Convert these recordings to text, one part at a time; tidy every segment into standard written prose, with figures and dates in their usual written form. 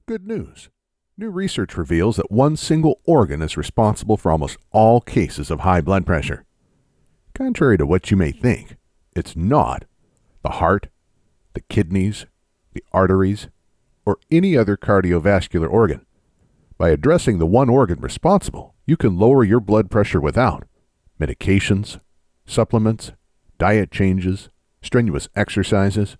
Good news. New research reveals that one single organ is responsible for almost all cases of high blood pressure. Contrary to what you may think, it's not the heart, the kidneys, the arteries, or any other cardiovascular organ. By addressing the one organ responsible, you can lower your blood pressure without medications, supplements, diet changes, strenuous exercises,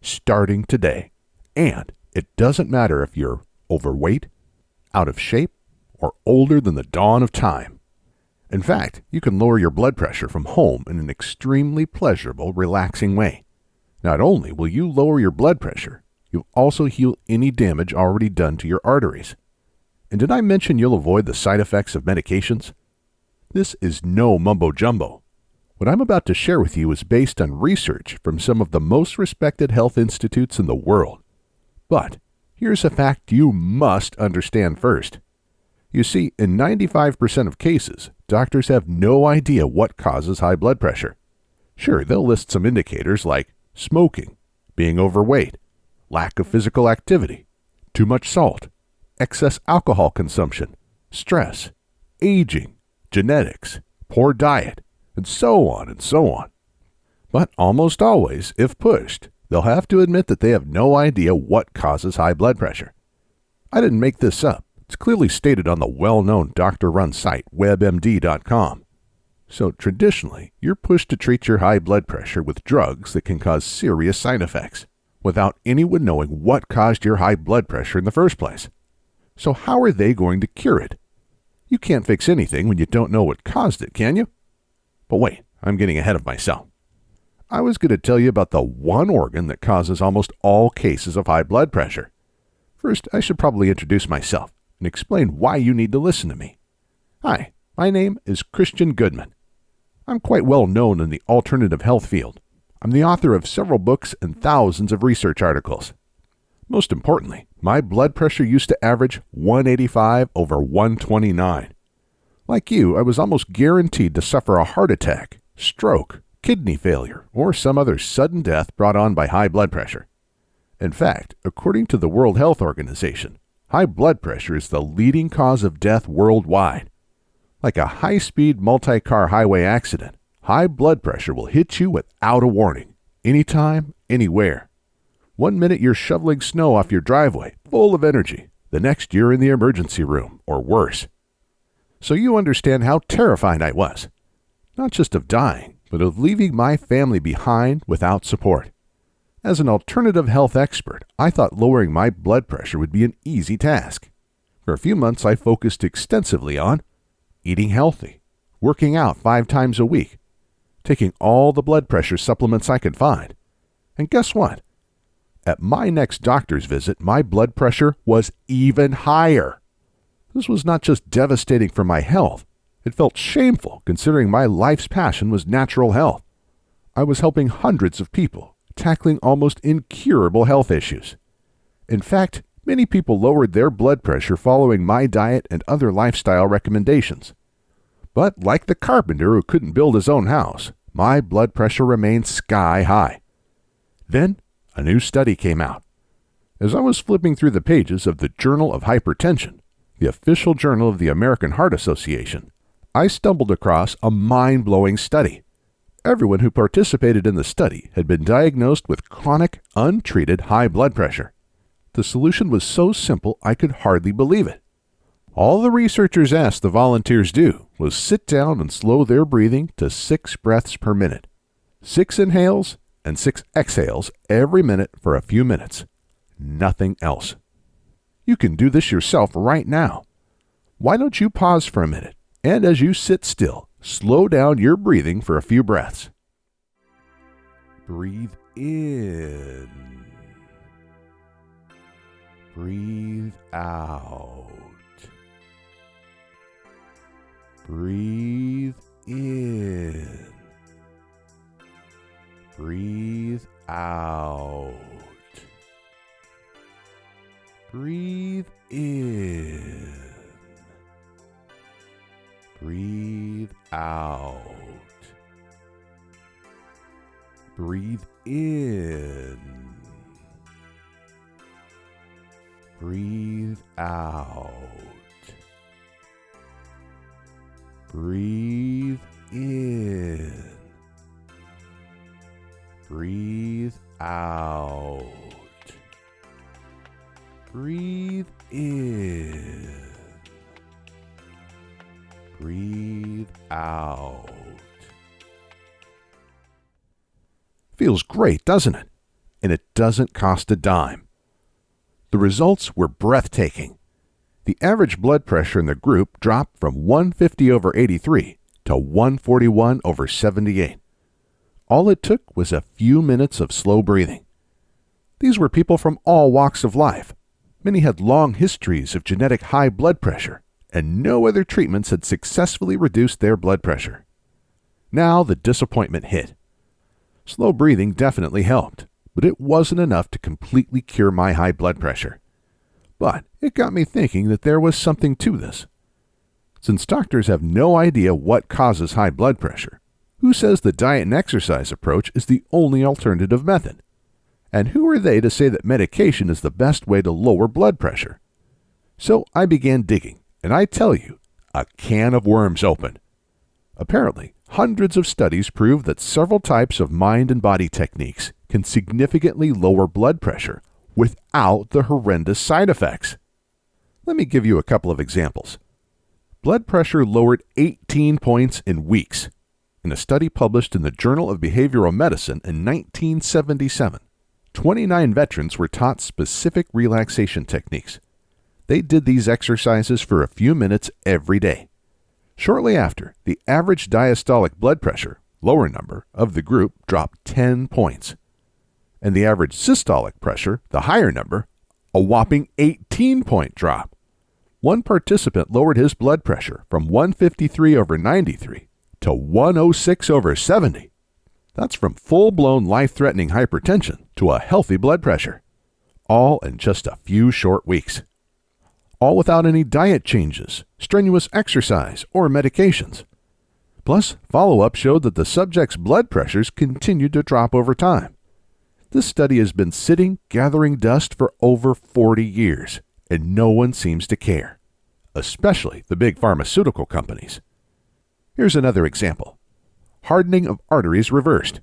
starting today. And it doesn't matter if you're overweight, out of shape, or older than the dawn of time. In fact, you can lower your blood pressure from home in an extremely pleasurable, relaxing way. Not only will you lower your blood pressure, you'll also heal any damage already done to your arteries. And did I mention you'll avoid the side effects of medications? This is no mumbo-jumbo. What I'm about to share with you is based on research from some of the most respected health institutes in the world. But here's a fact you must understand first. You see, in 95% of cases, doctors have no idea what causes high blood pressure. Sure, they'll list some indicators like smoking, being overweight, lack of physical activity, too much salt, excess alcohol consumption, stress, aging, genetics, poor diet, and so on and so on. But almost always, if pushed, they'll have to admit that they have no idea what causes high blood pressure. I didn't make this up. It's clearly stated on the well-known doctor-run site WebMD.com. So traditionally, you're pushed to treat your high blood pressure with drugs that can cause serious side effects, without anyone knowing what caused your high blood pressure in the first place. So how are they going to cure it? You can't fix anything when you don't know what caused it, can you? But wait, I'm getting ahead of myself. I was going to tell you about the one organ that causes almost all cases of high blood pressure. First, I should probably introduce myself and explain why you need to listen to me. Hi, my name is Christian Goodman. I'm quite well known in the alternative health field. I'm the author of several books and thousands of research articles. Most importantly, my blood pressure used to average 185 over 129. Like you, I was almost guaranteed to suffer a heart attack, stroke, kidney failure, or some other sudden death brought on by high blood pressure. In fact, according to the World Health Organization, high blood pressure is the leading cause of death worldwide. Like a high-speed multi-car highway accident, high blood pressure will hit you without a warning, anytime, anywhere. 1 minute you're shoveling snow off your driveway, full of energy. The next you're in the emergency room, or worse. So you understand how terrified I was. Not just of dying, but of leaving my family behind without support. As an alternative health expert, I thought lowering my blood pressure would be an easy task. For a few months, I focused extensively on eating healthy, working out 5 times a week, taking all the blood pressure supplements I could find. And guess what? At my next doctor's visit, my blood pressure was even higher. This was not just devastating for my health. It felt shameful considering my life's passion was natural health. I was helping hundreds of people, tackling almost incurable health issues. In fact, many people lowered their blood pressure following my diet and other lifestyle recommendations. But like the carpenter who couldn't build his own house, my blood pressure remained sky high. Then, a new study came out. As I was flipping through the pages of the Journal of Hypertension, the official journal of the American Heart Association, I stumbled across a mind-blowing study. Everyone who participated in the study had been diagnosed with chronic, untreated high blood pressure. The solution was so simple I could hardly believe it. All the researchers asked the volunteers do was sit down and slow their breathing to 6 breaths per minute. 6 inhales and 6 exhales every minute for a few minutes. Nothing else. You can do this yourself right now. Why don't you pause for a minute, and as you sit still, slow down your breathing for a few breaths. Breathe in. Breathe out. Breathe in. Breathe out. Breathe in. Breathe out. Breathe in. Breathe out. Breathe in. Breathe out. Breathe in. Breathe out. Feels great, doesn't it? And it doesn't cost a dime. The results were breathtaking. The average blood pressure in the group dropped from 150/83 to 141/78. All it took was a few minutes of slow breathing. These were people from all walks of life. Many had long histories of genetic high blood pressure, and no other treatments had successfully reduced their blood pressure. Now the disappointment hit. Slow breathing definitely helped, but it wasn't enough to completely cure my high blood pressure. But it got me thinking that there was something to this. Since doctors have no idea what causes high blood pressure, who says the diet and exercise approach is the only alternative method? And who are they to say that medication is the best way to lower blood pressure? So I began digging, and I tell you, a can of worms opened. Apparently, hundreds of studies prove that several types of mind and body techniques can significantly lower blood pressure without the horrendous side effects. Let me give you a couple of examples. Blood pressure lowered 18 points in weeks. In a study published in the Journal of Behavioral Medicine in 1977, 29 veterans were taught specific relaxation techniques. They did these exercises for a few minutes every day. Shortly after, the average diastolic blood pressure, lower number, of the group dropped 10 points. And the average systolic pressure, the higher number, a whopping 18-point drop. One participant lowered his blood pressure from 153/93 to 106/70. That's from full-blown life-threatening hypertension to a healthy blood pressure. All in just a few short weeks. All without any diet changes, strenuous exercise, or medications. Plus, follow-up showed that the subject's blood pressures continued to drop over time. This study has been sitting, gathering dust for over 40 years, and no one seems to care, especially the big pharmaceutical companies. Here's another example. Hardening of arteries reversed.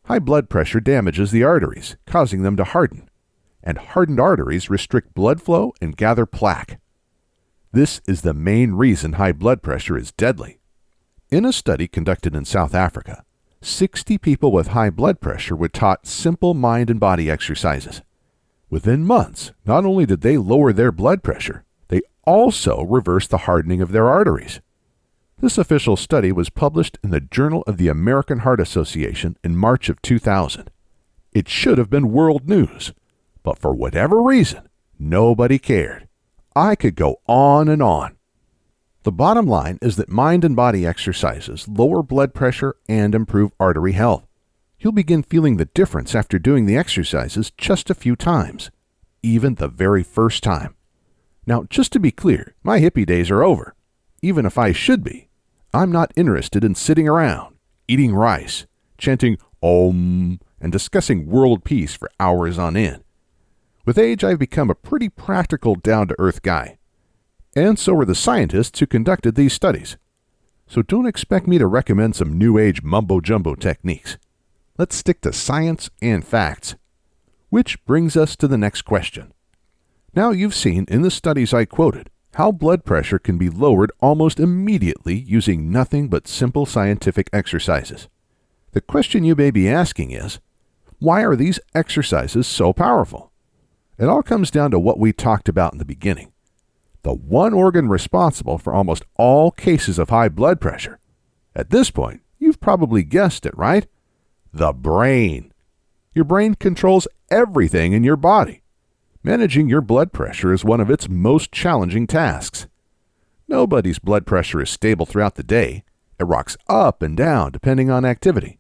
High blood pressure damages the arteries, causing them to harden, and hardened arteries restrict blood flow and gather plaque. This is the main reason high blood pressure is deadly. In a study conducted in South Africa, 60 people with high blood pressure were taught simple mind and body exercises. Within months, not only did they lower their blood pressure, they also reversed the hardening of their arteries. This official study was published in the Journal of the American Heart Association in March of 2000. It should have been world news, but for whatever reason, nobody cared. I could go on and on. The bottom line is that mind and body exercises lower blood pressure and improve artery health. You'll begin feeling the difference after doing the exercises just a few times, even the very first time. Now, just to be clear, my hippie days are over. Even if I should be, I'm not interested in sitting around, eating rice, chanting Om, and discussing world peace for hours on end. With age, I've become a pretty practical, down-to-earth guy. And so are the scientists who conducted these studies. So don't expect me to recommend some new age mumbo-jumbo techniques. Let's stick to science and facts. Which brings us to the next question. Now you've seen in the studies I quoted how blood pressure can be lowered almost immediately using nothing but simple scientific exercises. The question you may be asking is, why are these exercises so powerful? It all comes down to what we talked about in the beginning. The one organ responsible for almost all cases of high blood pressure. At this point, you've probably guessed it, right? The brain. Your brain controls everything in your body. Managing your blood pressure is one of its most challenging tasks. Nobody's blood pressure is stable throughout the day. It rocks up and down depending on activity.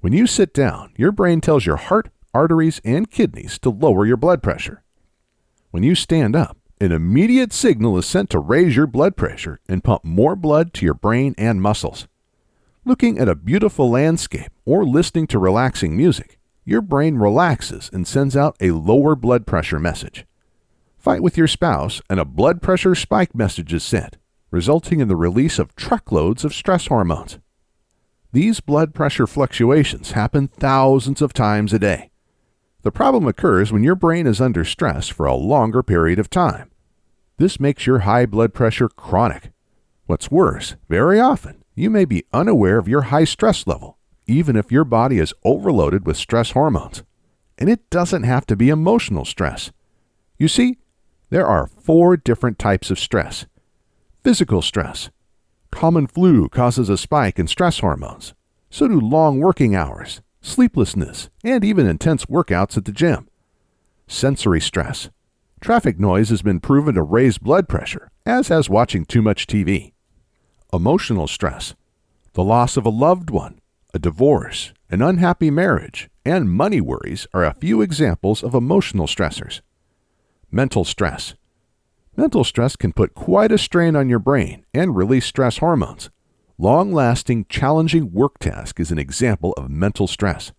When you sit down, your brain tells your heart, arteries, and kidneys to lower your blood pressure. When you stand up, an immediate signal is sent to raise your blood pressure and pump more blood to your brain and muscles. Looking at a beautiful landscape or listening to relaxing music, your brain relaxes and sends out a lower blood pressure message. Fight with your spouse and a blood pressure spike message is sent, resulting in the release of truckloads of stress hormones. These blood pressure fluctuations happen thousands of times a day. The problem occurs when your brain is under stress for a longer period of time. This makes your high blood pressure chronic. What's worse, very often, you may be unaware of your high stress level, even if your body is overloaded with stress hormones. And it doesn't have to be emotional stress. You see, there are 4 different types of stress. Physical stress. Common flu causes a spike in stress hormones. So do long working hours, sleeplessness, and even intense workouts at the gym. Sensory stress. Traffic noise has been proven to raise blood pressure, as has watching too much TV. Emotional stress. The loss of a loved one, a divorce, an unhappy marriage, and money worries are a few examples of emotional stressors. Mental stress. Mental stress can put quite a strain on your brain and release stress hormones. Long-lasting, challenging work task is an example of mental stress.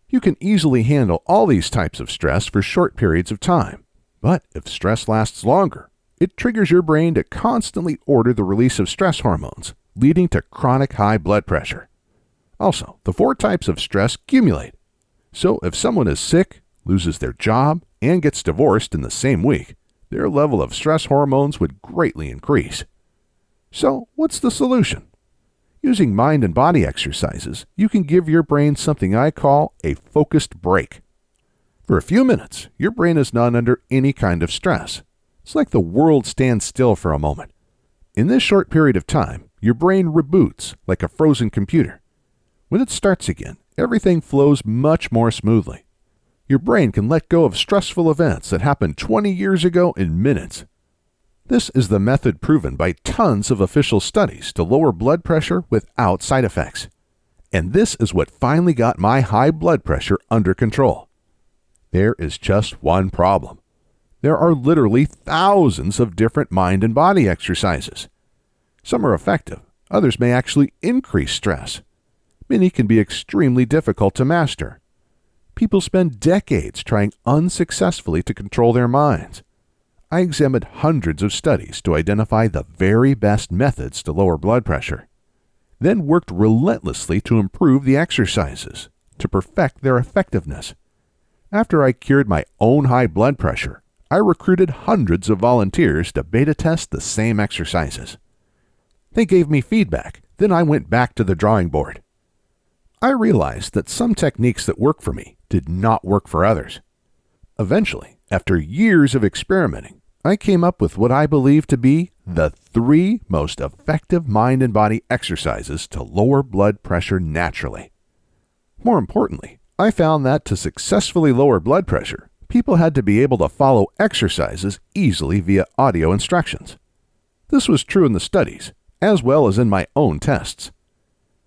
You can easily handle all these types of stress for short periods of time, but if stress lasts longer, it triggers your brain to constantly order the release of stress hormones, leading to chronic high blood pressure. Also, the 4 types of stress accumulate. So if someone is sick, loses their job, and gets divorced in the same week, their level of stress hormones would greatly increase. So, what's the solution? Using mind and body exercises, you can give your brain something I call a focused break. For a few minutes, your brain is not under any kind of stress. It's like the world stands still for a moment. In this short period of time, your brain reboots like a frozen computer. When it starts again, everything flows much more smoothly. Your brain can let go of stressful events that happened 20 years ago in minutes. This is the method proven by tons of official studies to lower blood pressure without side effects. And this is what finally got my high blood pressure under control. There is just one problem. There are literally thousands of different mind and body exercises. Some are effective, others may actually increase stress. Many can be extremely difficult to master. People spend decades trying unsuccessfully to control their minds. I examined hundreds of studies to identify the very best methods to lower blood pressure, then worked relentlessly to improve the exercises, to perfect their effectiveness. After I cured my own high blood pressure, I recruited hundreds of volunteers to beta test the same exercises. They gave me feedback, then I went back to the drawing board. I realized that some techniques that work for me did not work for others. Eventually, after years of experimenting, I came up with what I believe to be the 3 most effective mind and body exercises to lower blood pressure naturally. More importantly, I found that to successfully lower blood pressure, people had to be able to follow exercises easily via audio instructions. This was true in the studies, as well as in my own tests.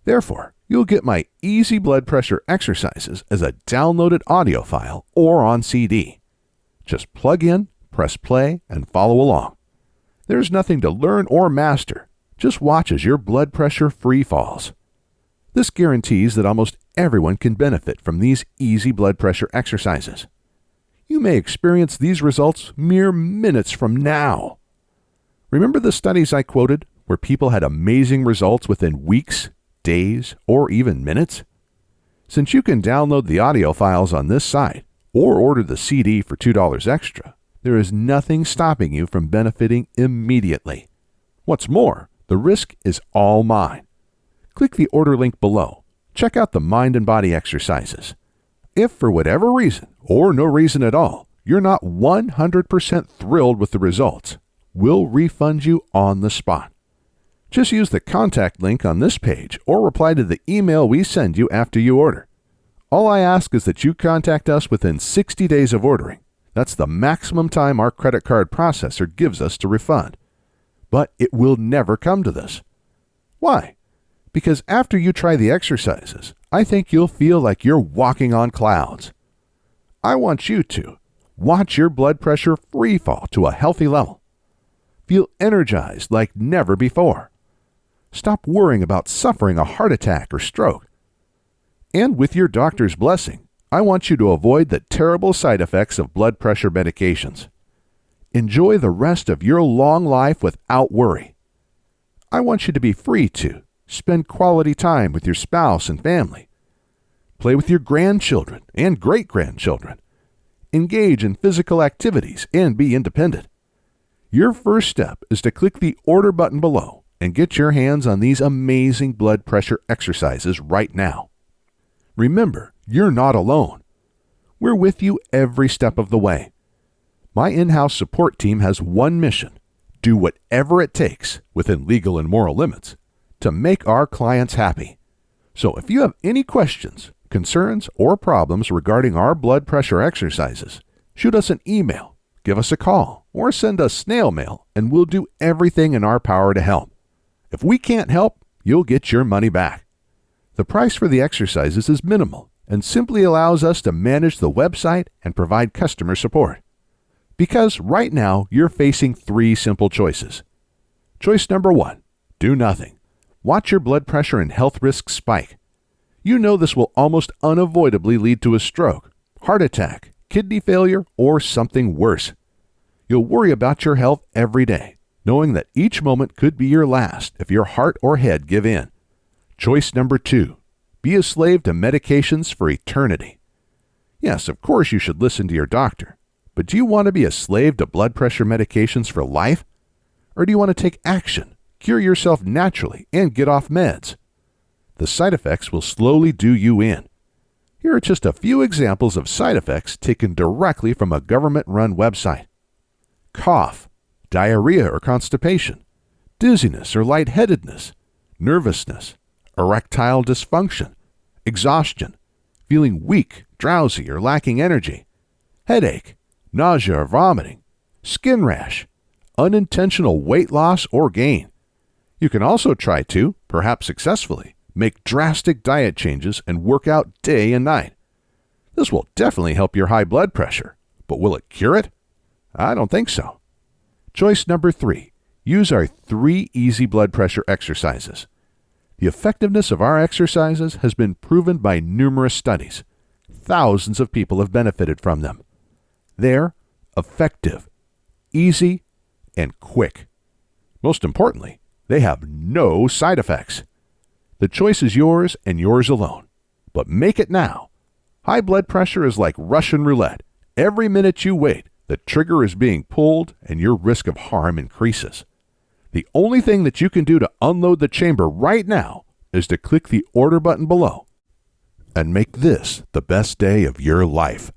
Therefore, you'll get my easy blood pressure exercises as a downloaded audio file or on CD. Just plug in, press play, and follow along. There's nothing to learn or master. Just watch as your blood pressure free falls. This guarantees that almost everyone can benefit from these easy blood pressure exercises. You may experience these results mere minutes from now. Remember the studies I quoted where people had amazing results within weeks, days, or even minutes? Since you can download the audio files on this site or order the CD for $2 extra, there is nothing stopping you from benefiting immediately. What's more, the risk is all mine. Click the order link below. Check out the mind and body exercises. If for whatever reason, or no reason at all, you're not 100% thrilled with the results, we'll refund you on the spot. Just use the contact link on this page or reply to the email we send you after you order. All I ask is that you contact us within 60 days of ordering. That's the maximum time our credit card processor gives us to refund. But it will never come to this. Why? Because after you try the exercises, I think you'll feel like you're walking on clouds. I want you to watch your blood pressure free fall to a healthy level. Feel energized like never before. Stop worrying about suffering a heart attack or stroke. And with your doctor's blessing, I want you to avoid the terrible side effects of blood pressure medications. Enjoy the rest of your long life without worry. I want you to be free to spend quality time with your spouse and family. Play with your grandchildren and great-grandchildren. Engage in physical activities and be independent. Your first step is to click the order button below and get your hands on these amazing blood pressure exercises right now. Remember, you're not alone. We're with you every step of the way. My in-house support team has one mission: do whatever it takes, within legal and moral limits, to make our clients happy. So if you have any questions, concerns, or problems regarding our blood pressure exercises, shoot us an email, give us a call, or send us snail mail, and we'll do everything in our power to help. If we can't help, you'll get your money back. The price for the exercises is minimal and simply allows us to manage the website and provide customer support. Because right now, you're facing 3 simple choices. Choice number 1, do nothing. Watch your blood pressure and health risks spike. You know this will almost unavoidably lead to a stroke, heart attack, kidney failure, or something worse. You'll worry about your health every day, knowing that each moment could be your last if your heart or head give in. Choice number 2, be a slave to medications for eternity. Yes, of course you should listen to your doctor. But do you want to be a slave to blood pressure medications for life? Or do you want to take action, cure yourself naturally, and get off meds? The side effects will slowly do you in. Here are just a few examples of side effects taken directly from a government-run website. Cough, diarrhea or constipation, dizziness or lightheadedness, nervousness, erectile dysfunction, exhaustion, feeling weak, drowsy, or lacking energy, headache, nausea or vomiting, skin rash, unintentional weight loss or gain. You can also try to, perhaps successfully, make drastic diet changes and work out day and night. This will definitely help your high blood pressure, but will it cure it? I don't think so. Choice number 3, use our 3 easy blood pressure exercises. The effectiveness of our exercises has been proven by numerous studies. Thousands of people have benefited from them. They're effective, easy, and quick. Most importantly, they have no side effects. The choice is yours and yours alone. But make it now. High blood pressure is like Russian roulette. Every minute you wait, the trigger is being pulled and your risk of harm increases. The only thing that you can do to unload the chamber right now is to click the order button below and make this the best day of your life.